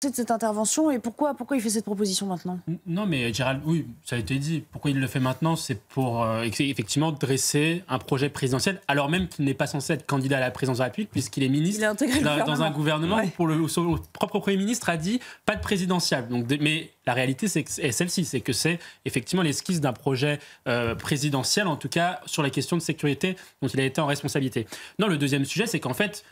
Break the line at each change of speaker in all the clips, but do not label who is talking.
De cette intervention et pourquoi il fait cette proposition maintenant?
Non, mais Gérald, oui, ça a été dit. Pourquoi il le fait maintenant? C'est pour effectivement dresser un projet présidentiel, alors même qu'il n'est pas censé être candidat à la présidence de la République, puisqu'il est ministre dans un gouvernement où son propre Premier ministre a dit pas de présidentiable. Donc, mais la réalité, est celle-ci, c'est que c'est effectivement l'esquisse d'un projet présidentiel, en tout cas sur les questions de sécurité dont il a été en responsabilité. Non, le deuxième sujet, c'est qu'en fait,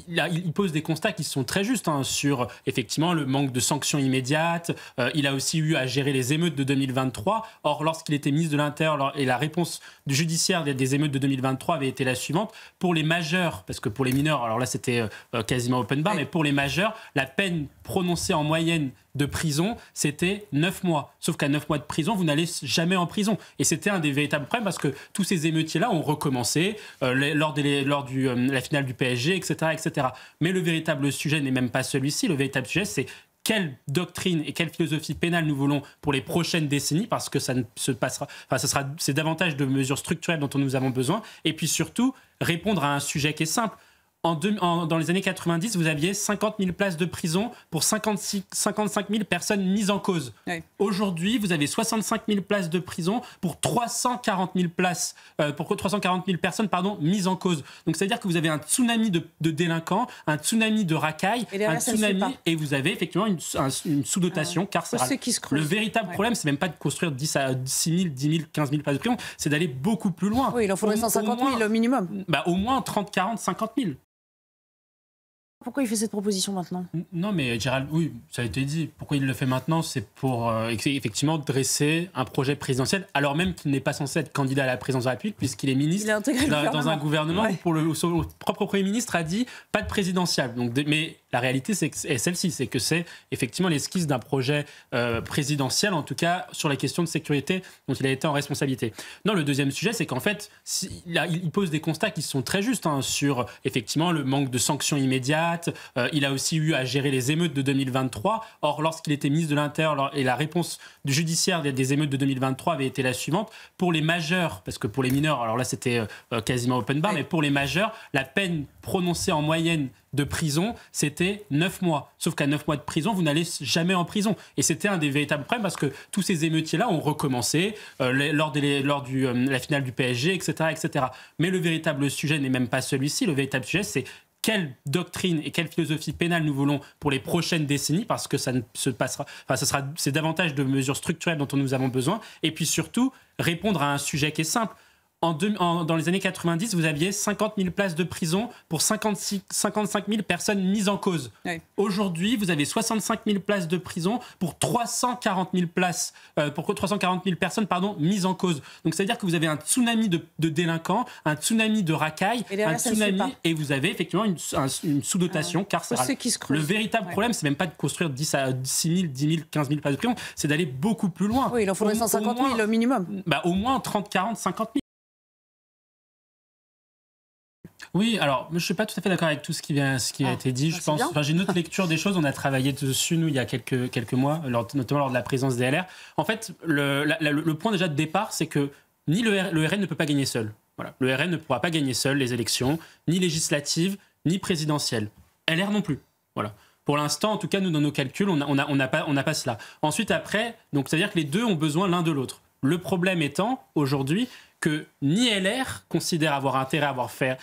il pose des constats qui sont très justes sur effectivement le manque de sanctions immédiates. Il a aussi eu à gérer les émeutes de 2023. Or, lorsqu'il était ministre de l'Intérieur, et la réponse du judiciaire des émeutes de 2023 avait été la suivante: pour les majeurs, parce que pour les mineurs, alors là c'était quasiment open bar, mais pour les majeurs, la peine prononcée en moyenne de prison, c'était 9 mois. Sauf qu'à 9 mois de prison, vous n'allez jamais en prison. Et c'était un des véritables problèmes parce que tous ces émeutiers-là ont recommencé lors de la finale du PSG, etc., etc. Mais le véritable sujet n'est même pas celui-ci. Le véritable sujet, c'est quelle doctrine et quelle philosophie pénale nous voulons pour les prochaines décennies, parce que ça ne se passera, c'est davantage de mesures structurelles dont nous avons besoin. Et puis surtout, répondre à un sujet qui est simple. Dans les années 90, vous aviez 50 000 places de prison pour 55 000 personnes mises en cause. Oui. Aujourd'hui, vous avez 65 000 places de prison pour 340 000 personnes mises en cause. Donc, c'est-à-dire que vous avez un tsunami de délinquants, un tsunami de racailles, et vous avez effectivement une sous-dotation carcérale. Le véritable problème, c'est même pas de construire 10 000, 10 000, 15 000 places de prison, c'est d'aller beaucoup plus loin.
Oui, il en faudrait 150 000 au minimum.
Au moins 30, 40, 50 000.
Pourquoi il fait cette proposition maintenant?
Non, mais Gérald, oui, ça a été dit. Pourquoi il le fait maintenant? C'est pour effectivement dresser un projet présidentiel, alors même qu'il n'est pas censé être candidat à la présidence de la République, puisqu'il est ministre dans un gouvernement où son propre Premier ministre a dit pas de présidentiable. Donc, mais la réalité, est celle-ci, c'est que c'est effectivement l'esquisse d'un projet présidentiel, en tout cas sur les questions de sécurité dont il a été en responsabilité. Non, le deuxième sujet, c'est qu'en fait, il pose des constats qui sont très justes sur effectivement le manque de sanctions immédiates. Il a aussi eu à gérer les émeutes de 2023. Or, lorsqu'il était ministre de l'Intérieur, et la réponse du judiciaire des émeutes de 2023 avait été la suivante: pour les majeurs, parce que pour les mineurs, alors là c'était quasiment open bar, mais pour les majeurs, la peine prononcée en moyenne de prison, c'était 9 mois. Sauf qu'à 9 mois de prison, vous n'allez jamais en prison. Et c'était un des véritables problèmes parce que tous ces émeutiers-là ont recommencé lors de la finale du PSG, etc., etc. Mais le véritable sujet n'est même pas celui-ci. Le véritable sujet, c'est quelle doctrine et quelle philosophie pénale nous voulons pour les prochaines décennies, parce que ça ne se passera, c'est davantage de mesures structurelles dont nous avons besoin. Et puis surtout, répondre à un sujet qui est simple. Dans les années 90, vous aviez 50 000 places de prison pour 55 000 personnes mises en cause. Oui. Aujourd'hui, vous avez 65 000 places de prison pour 340 000 personnes mises en cause. Donc, c'est-à-dire que vous avez un tsunami de délinquants, un tsunami de racailles, et vous avez effectivement une sous-dotation carcérale. Le véritable problème, c'est même pas de construire 10 000, 10 000, 15 000 places de prison, c'est d'aller beaucoup plus loin.
Oui, il en faudrait 150 000 au minimum.
Au moins 30, 40, 50 000. Oui, alors je ne suis pas tout à fait d'accord avec tout ce qui a été dit. Je pense, j'ai une autre lecture des choses. On a travaillé dessus, nous, il y a quelques mois, notamment lors de la présidence des LR. En fait, le point déjà de départ, c'est que le RN ne peut pas gagner seul. Voilà. Le RN ne pourra pas gagner seul les élections, ni législatives, ni présidentielles. LR non plus. Voilà. Pour l'instant, en tout cas, nous, dans nos calculs, on n'a pas cela. Ensuite, après, donc, c'est-à-dire que les deux ont besoin l'un de l'autre. Le problème étant, aujourd'hui, que ni LR considère avoir intérêt à avoir fait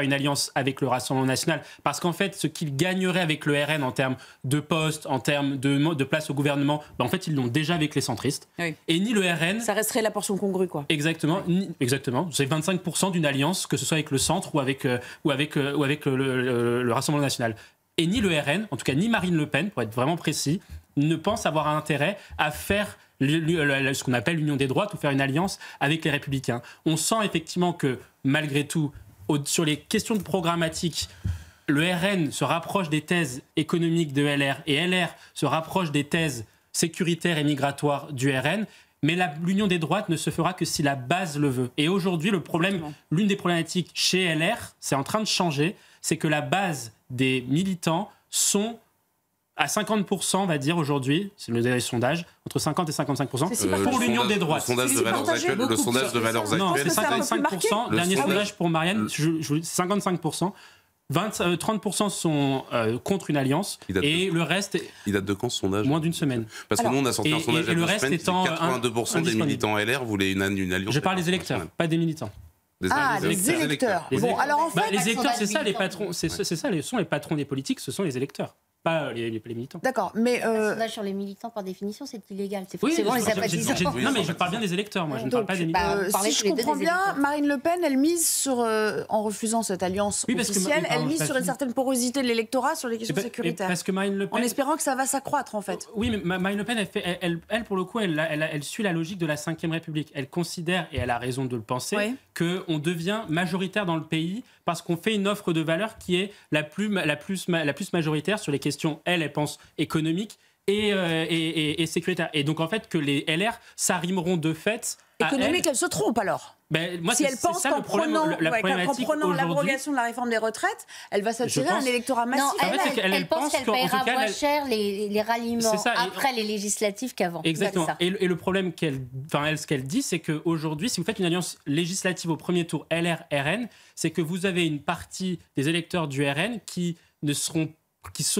une alliance avec le Rassemblement national, parce qu'en fait, ce qu'ils gagneraient avec le RN en termes de postes, en termes de place au gouvernement, en fait, ils l'ont déjà avec les centristes. Oui. Et ni le RN...
Ça resterait la portion congrue, quoi.
Exactement. Oui. Exactement. C'est 25% d'une alliance, que ce soit avec le centre ou avec le Rassemblement national. Et ni le RN, en tout cas ni Marine Le Pen, pour être vraiment précis, ne pense avoir un intérêt à faire ce qu'on appelle l'union des droites ou faire une alliance avec les Républicains. On sent effectivement que, malgré tout, sur les questions de programmatique, le RN se rapproche des thèses économiques de LR et LR se rapproche des thèses sécuritaires et migratoires du RN. Mais l'union des droites ne se fera que si la base le veut. Et aujourd'hui, l'une des problématiques chez LR, c'est en train de changer, c'est que la base des militants sont à 50%, on va dire aujourd'hui, c'est le sondage, entre 50 et 55%, pour l'union des droites.
Le sondage de valeurs actuelles.
Non, c'est 55%. Dernier sondage pour Marianne, c'est 55%. 30% sont contre une alliance et le reste...
Il date de quand ce sondage?
Moins d'une semaine.
Parce que nous, on a sorti un sondage
et le reste étant
82% des militants LR voulaient une alliance.
Je parle des électeurs, pas des militants.
Les électeurs. Bon, alors en fait...
les électeurs, c'est ça les patrons, c'est ça, ce sont les patrons des politiques, ce sont les électeurs. Pas les militants.
D'accord, mais...
Un sondage sur les militants, par définition, c'est illégal. C'est
forcément
les sympathisants.
Non, mais je parle bien des électeurs, moi. Je ne parle pas des militants.
Si je comprends bien, Marine Le Pen, elle mise sur... en refusant cette alliance officielle, elle mise sur une certaine porosité de l'électorat sur les questions sécuritaires.
Parce que Marine Le Pen...
En espérant que ça va s'accroître, en fait.
Oui, mais Marine Le Pen, elle pour le coup, elle suit la logique de la Ve République. Elle considère, et elle a raison de le penser, qu'on devient majoritaire dans le pays parce qu'on fait une offre de valeur qui est la plus majoritaire sur les questions, elle pense, économiques et sécuritaires. Et donc, en fait, que les LR s'arrimeront de fait à
économique, elle se trompe alors.
Moi,
si elle pense qu'en prenant l'abrogation de la réforme des retraites, elle va s'attirer un électorat massif.
Non, elle pense qu'elle paiera moins cher les ralliements après les législatives qu'avant.
Exactement. Et le problème ce qu'elle dit, c'est qu'aujourd'hui, si vous faites une alliance législative au premier tour LR-RN, c'est que vous avez une partie des électeurs du RN qui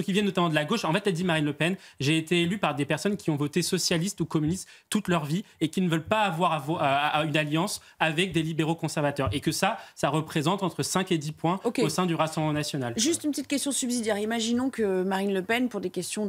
viennent notamment de la gauche. En fait, elle dit, Marine Le Pen, j'ai été élue par des personnes qui ont voté socialiste ou communiste toute leur vie et qui ne veulent pas avoir une alliance avec des libéraux conservateurs. Et que ça représente entre 5 et 10 points au sein du Rassemblement national.
Juste une petite question subsidiaire. Imaginons que Marine Le Pen, pour des questions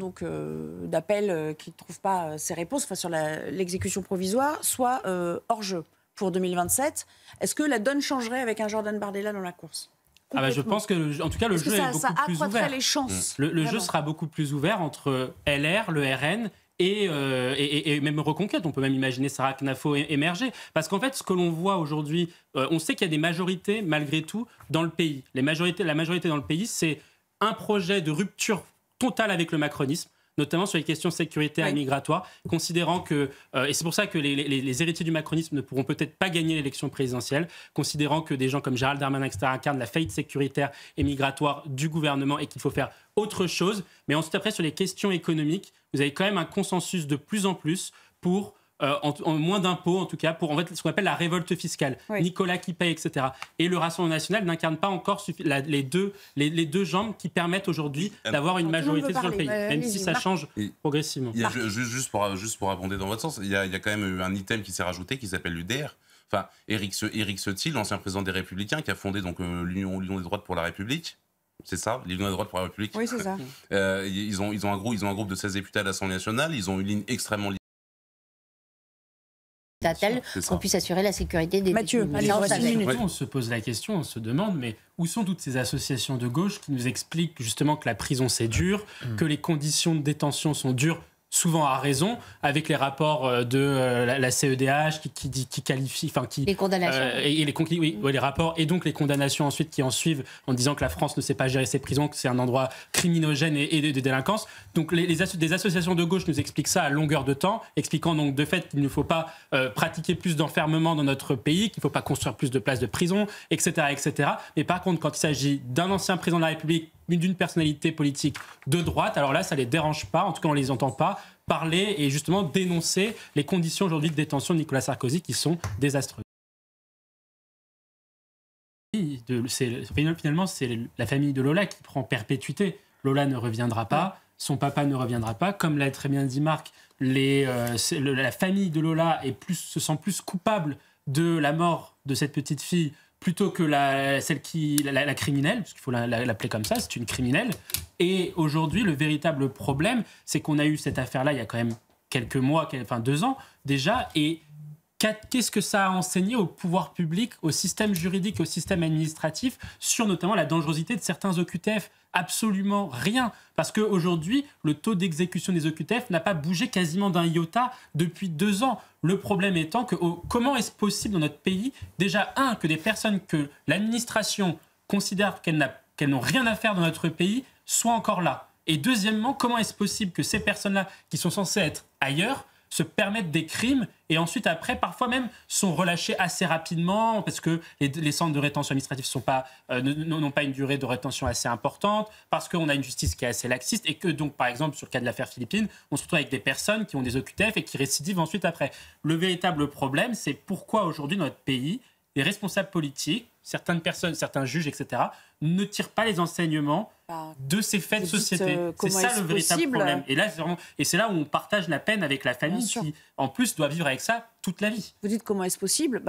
d'appel qui ne trouvent pas ses réponses sur l'exécution provisoire, soit hors jeu pour 2027. Est-ce que la donne changerait avec un Jordan Bardella dans la course ?
Je pense que, en tout cas, le jeu est beaucoup plus ouvert.
Les chances,
le jeu sera beaucoup plus ouvert entre LR, le RN et même Reconquête. On peut même imaginer Sarah Knafo émerger. Parce qu'en fait, ce que l'on voit aujourd'hui, on sait qu'il y a des majorités, malgré tout, dans le pays. La majorité dans le pays, c'est un projet de rupture totale avec le macronisme, notamment sur les questions sécuritaires et migratoires, considérant que, et c'est pour ça que les héritiers du macronisme ne pourront peut-être pas gagner l'élection présidentielle, considérant que des gens comme Gérald Darmanin, etc., incarnent la faillite sécuritaire et migratoire du gouvernement et qu'il faut faire autre chose. Mais ensuite, après, sur les questions économiques, vous avez quand même un consensus de plus en plus pour... en moins d'impôts, en tout cas, pour ce qu'on appelle la révolte fiscale. Nicolas qui paye, etc. Et le Rassemblement national n'incarne pas encore les deux jambes qui permettent aujourd'hui d'avoir une majorité sur le pays, même si ça change progressivement.
Juste pour abonder dans votre sens, il y a quand même un item qui s'est rajouté qui s'appelle l'UDR. Enfin, Éric Ciotti, l'ancien président des Républicains, qui a fondé donc l'Union des droites pour la République. C'est ça, l'Union des droites pour la République.
Oui, c'est ça.
Ils ont un groupe de 16 députés à l'Assemblée nationale. Ils ont une ligne extrêmement
telle qu'on puisse assurer la sécurité des
Mathieu,
on se pose la question, on se demande, mais où sont toutes ces associations de gauche qui nous expliquent justement que la prison c'est dur, que les conditions de détention sont dures, souvent à raison, avec les rapports de la CEDH qui qualifie...
les condamnations.
Les rapports, et donc les condamnations ensuite qui en suivent en disant que la France ne sait pas gérer ses prisons, que c'est un endroit criminogène et de délinquance. Donc des associations de gauche nous expliquent ça à longueur de temps, expliquant donc de fait qu'il ne faut pas pratiquer plus d'enfermement dans notre pays, qu'il ne faut pas construire plus de places de prison, etc., etc. Mais par contre, quand il s'agit d'un ancien président de la République, d'une personnalité politique de droite, alors là, ça ne les dérange pas, en tout cas on ne les entend pas parler et justement dénoncer les conditions aujourd'hui de détention de Nicolas Sarkozy qui sont désastreuses. Finalement, c'est la famille de Lola qui prend perpétuité. Lola ne reviendra pas, son papa ne reviendra pas. Comme l'a très bien dit Marc, la famille de Lola se sent plus coupable de la mort de cette petite fille plutôt que la criminelle, parce qu'il faut l'appeler comme ça, c'est une criminelle. Et aujourd'hui, le véritable problème, c'est qu'on a eu cette affaire-là il y a quand même quelques mois, 2 ans déjà, et qu'est-ce que ça a enseigné au pouvoir public, au système juridique, au système administratif, sur notamment la dangerosité de certains OQTF ? Absolument rien. Parce qu'aujourd'hui, le taux d'exécution des OQTF n'a pas bougé quasiment d'un iota depuis 2 ans. Le problème étant que comment est-ce possible dans notre pays, déjà, que des personnes que l'administration considère qu'elles n'ont rien à faire dans notre pays soient encore là. Et deuxièmement, comment est-ce possible que ces personnes-là, qui sont censées être ailleurs, se permettent des crimes et ensuite, après, parfois même, sont relâchés assez rapidement parce que les centres de rétention administrative n'ont pas une durée de rétention assez importante, parce qu'on a une justice qui est assez laxiste et que donc, par exemple, sur le cas de l'affaire Philippines, on se retrouve avec des personnes qui ont des OQTF et qui récidivent ensuite après. Le véritable problème, c'est pourquoi aujourd'hui, dans notre pays, les responsables politiques, certaines personnes, certains juges, etc., ne tirent pas les enseignements de ces faits de société. C'est ça le véritable problème. Et là, c'est là où on partage la peine avec la famille qui, en plus, doit vivre avec ça toute la vie.
Vous dites comment est-ce possible ?